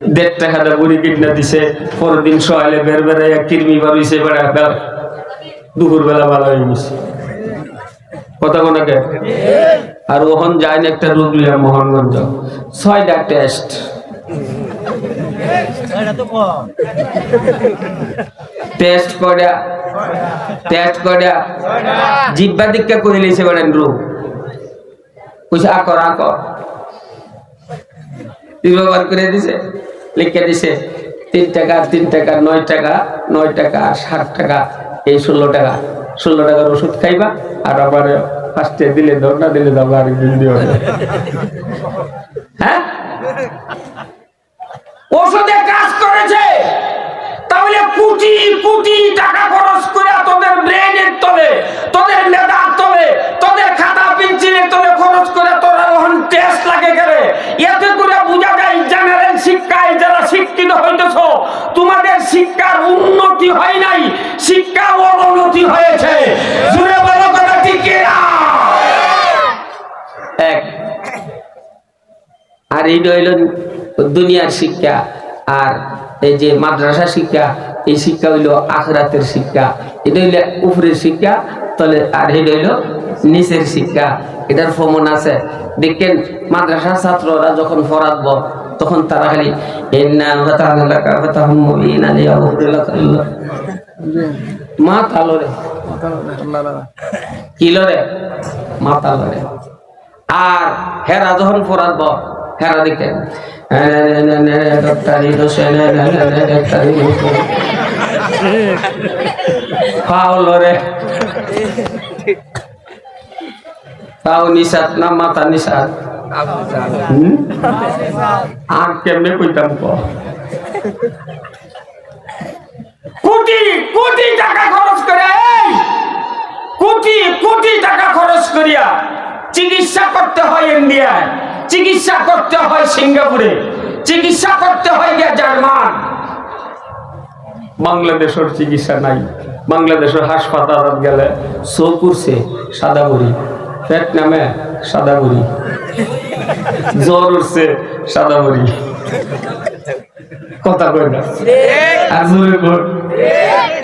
1.5 টাকা দা বুড়ি কিনা দিছে, পরের দিন সকালে বের বেড়াইয়া কিরমি বাড়িছে, বেড়া দুপুর বেলা ভালো হয়ে গেছে। কথা কোনাকে আর ওখান যায় না একটা রোগ লিয়া মোহনগঞ্জ 6টা টেস্ট, টেস্ট করা জিব্বা দিকটা করে লিছে বলেন রোগ কইছে আকর ব্যবহার করে দিছে, লিখে দিছে 3 টাকা 3 টাকা 9 টাকা 9 টাকা 60 টাকা, এই 16 টাকা 16 টাকার ওষুধ খাইবা। আর আবার ফার্স্টে দিলে দাও, না দিলে দাও আরেকদিন দিও। হ্যাঁ ওষুধে কাজ করেছে, তাহলে কোটি কোটি টাকা খরচ করে তোদের ব্রেনের তলে, তোদের মেধার তলে, তোদের খাতা পেন্সিলের তলে খরচ করে তোরা ওখান টেস্ট লাগে গেলে, এতে করে বোঝা যায় জেনারেল শিক্ষায় যারা শিক্ষিত হইতেছ তোমাদের শিক্ষার উন্নতি হয় নাই, শিক্ষা অবনতি হয়েছে। জুড়ে বলো কথা ঠিক কিনা? এক আর এই হইল দুনিয়ার শিক্ষা, আর এই যে মাদ্রাসা শিক্ষা, এই শিক্ষা হইল আখিরাতের শিক্ষা। এটা হইল উপরের শিক্ষা, তলে আর এটা হইল নিচের শিক্ষা। এটার প্রমাণ আছে, দেখেন মাদ্রাসার ছাত্ররা যখন ফরাদব তখন তারা খালি মাথা লড়ে, কি লড়ে? মাথা লড়ে। আর হেরা যখন ফরাদব হেরা দেখেন পাও নিষাদ না মাথা নিষাদ, আর কেমনে কইতাম কোটি কোটি টাকা খরচ করে, কোটি কোটি টাকা খরচ করিয়া চিকিৎসা করতে হয় ইন্ডিয়ায়, চিকিৎসা করতে হয় সিঙ্গাপুরে, চিকিৎসা করতে হয় জার্মান। বাংলাদেশের চিকিৎসা নাই। বাংলাদেশের হাসপাতাল গেলে চোখ উঠছে সাদা বুড়ি, পেট নামে সাদা বুড়ি, জ্বর উঠছে সাদা বুড়ি, কথা কই না। আর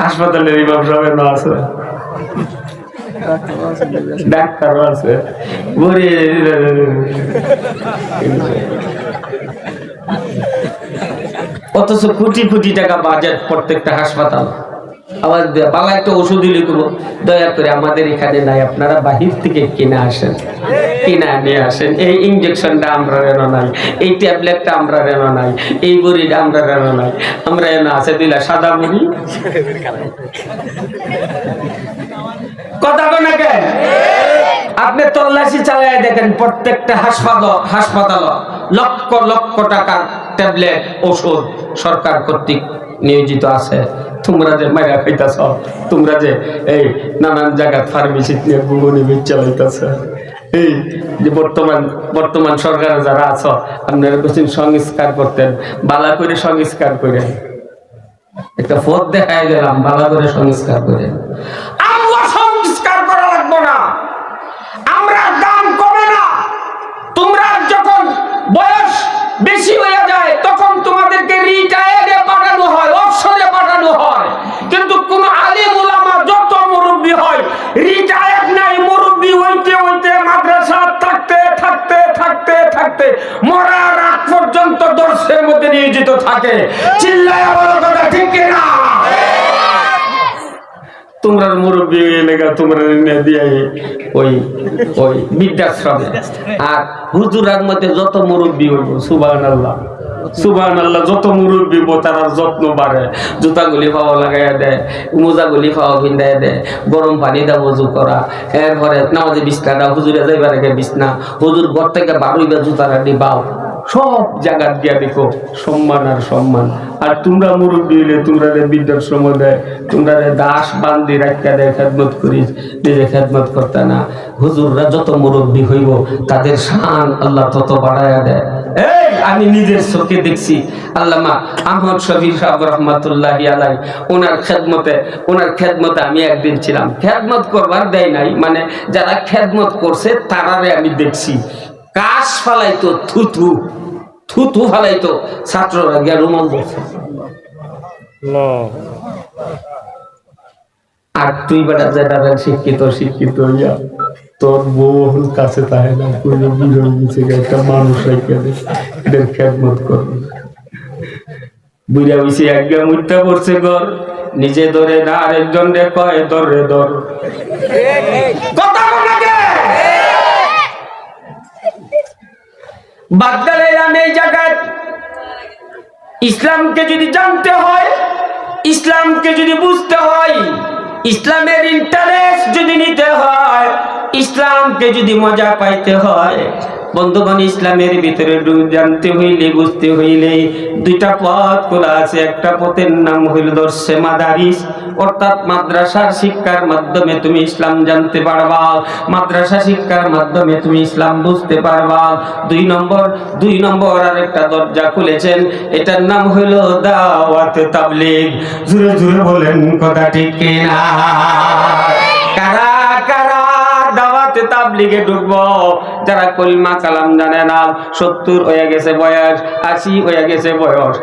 হাসপাতালের ইমাম সাহেব না আছে, ডাক্তারও আছে, অথচ কোটি কোটি টাকা বাজেট প্রত্যেকটা হাসপাতাল। আবার বাংলা একটা ওষুধ লিখব, দয়া করে আমাদের এখানে নাই, আপনারা বাহির থেকে কিনে আসেন, কিনা নিয়ে আসেন। এই ইঞ্জেকশনটা আমরা রেন নাই, এই ট্যাবলেটটা আমরা রেন নাই, এই বড়িটা আমরা রেন নাই, আমরা এনে আছে দিলা সাদা বড়ি। কথা বলে কেন? আপনি তল্লাশি চালায় দেখেন, প্রত্যেকটা হাসপাতাল লক্ষ লক্ষ টাকার ট্যাবলেট ওষুধ সরকার কর্তৃক নিয়োজিত আছে। তোমরা যে মাইরা খাইতেছ, তোমরা যে এই নানান জায়গায় ফার্মেসি নিয়ে গুগনি চালাইতেছ, এই যে বর্তমান সরকারে যারা আছো, আপনারা কোচিং সংস্কার করতেন, বালা করে সংস্কার করে একটা পথ দেখাই দিলাম, বালা করে সংস্কার করে। আমরা সংস্কার করা লাগবো না, আমরা দাম কমে না। তোমরা যখন বয়স বেশি হয়ে যায় তখন তোমাদেরকে রিটায়ারে পাঠানো হয়, অবসরে পাঠানো হয়। কিন্তু কোন আলিম উলামা যত মুরব্বী হয়, রিটায়ার নাই, মুরব্বী হইতে হইতে মাদ্রাসা থাকতে থাকতে থাকতে থাকতে মরার আগ পর্যন্ত দর্শের মধ্যে নিয়োজিত থাকে। চিল্লায়া বলো কথা ঠিক কিনা? তোমরা মুরব্বী এলাকা তোমরা দিয়ে ওই ওই বৃদ্ধাশ্রমে, আর হুজুরার মধ্যে যত মুরব্বী হইব, সুবহানাল্লাহ সুবহানাল্লাহ, যত মুরব্বী তারা যত্ন বাড়ে, জুতাগুলি পাওয়া লাগাইয়া দেয়, মোজাগুলি পাওয়া ভিন্দাইয়া দেয়, গরম পানি দা ওযু করা, এরপরে নামাজে বিছনাটা হুজুরে যাইবার আগে বিছনা, হুজুর ঘর থেকে বারুইবা জুতাটা দিবাও, সব জায়গা দিয়া দেখো সম্মান আর সম্মান। আর তোমরা মুরব্বী হইলে তোমরা বৃদ্ধাশ্রম দেয়, তোমরা দাস বান্দি রাখা দেয়, খেদমত করিস, নিজে খেদমত করতে না। হুজুররা যত মুরব্বী হইব তাদের শান আল্লাহ তত বাড়াইয়া দেয়। এই আমি নিজের চোখে দেখছি, আল্লামা আহমদ শফির সাহেব রহমাতুল্লাহি আলাইহি, ওনার খেদমতে আমি একদিন ছিলাম। খেদমত করবার দেয় নাই, মানে যারা খেদমত করছে তারারে আমি দেখছি কাশ ফালাইতো থুথু, থুতু ফালাইতো, ছাত্ররা গিয়া রুমাল ধরছে। আর তুই বেটা যেটা শিক্ষিত শিক্ষিত হইয়া তোর বউ কাছে তাহে না, একটা মানুষ এদের খেদমত করবে। বুঝা বুঝি একজন মুদ্রা পড়ছে ঘর, নিজে ধরে না আরেকজন রে কয় ধর রে ধর। কথা বলাকে বাগদালে আমি এই জায়গায় ইসলামকে যদি জানতে হয়, ইসলামকে যদি বুঝতে হয়, ইসলামের ইন্টারেস্ট যদি নিতে হয়, ইসলামকে যদি মজা পাইতে হয়, বন্ধুগণ ইসলামের ভিতরে জানতে হইলে বুঝতে হইলে দুইটা পথ খোলা আছে। একটা পথের নাম হইল দর্শে মাদারিস, অর্থাৎ মাদ্রাসার শিক্ষার মাধ্যমে তুমি ইসলাম জানতে পারবা, মাদ্রাসা শিক্ষার মাধ্যমে তুমি ইসলাম বুঝতে পারবা। দুই নম্বর আর একটা দরজা খুলেছেন, এটার নাম হইল দাওয়াতে তাবলীগ। জোরে জোরে বলেন কথা ঠিক কিনা? কারা কারা দাওয়াতে তাবলীগে ঢুকবো? যারা কলিমা কালাম জানে না, 70 হয়ে গেছে বয়স, 80 হয়ে গেছে বয়স,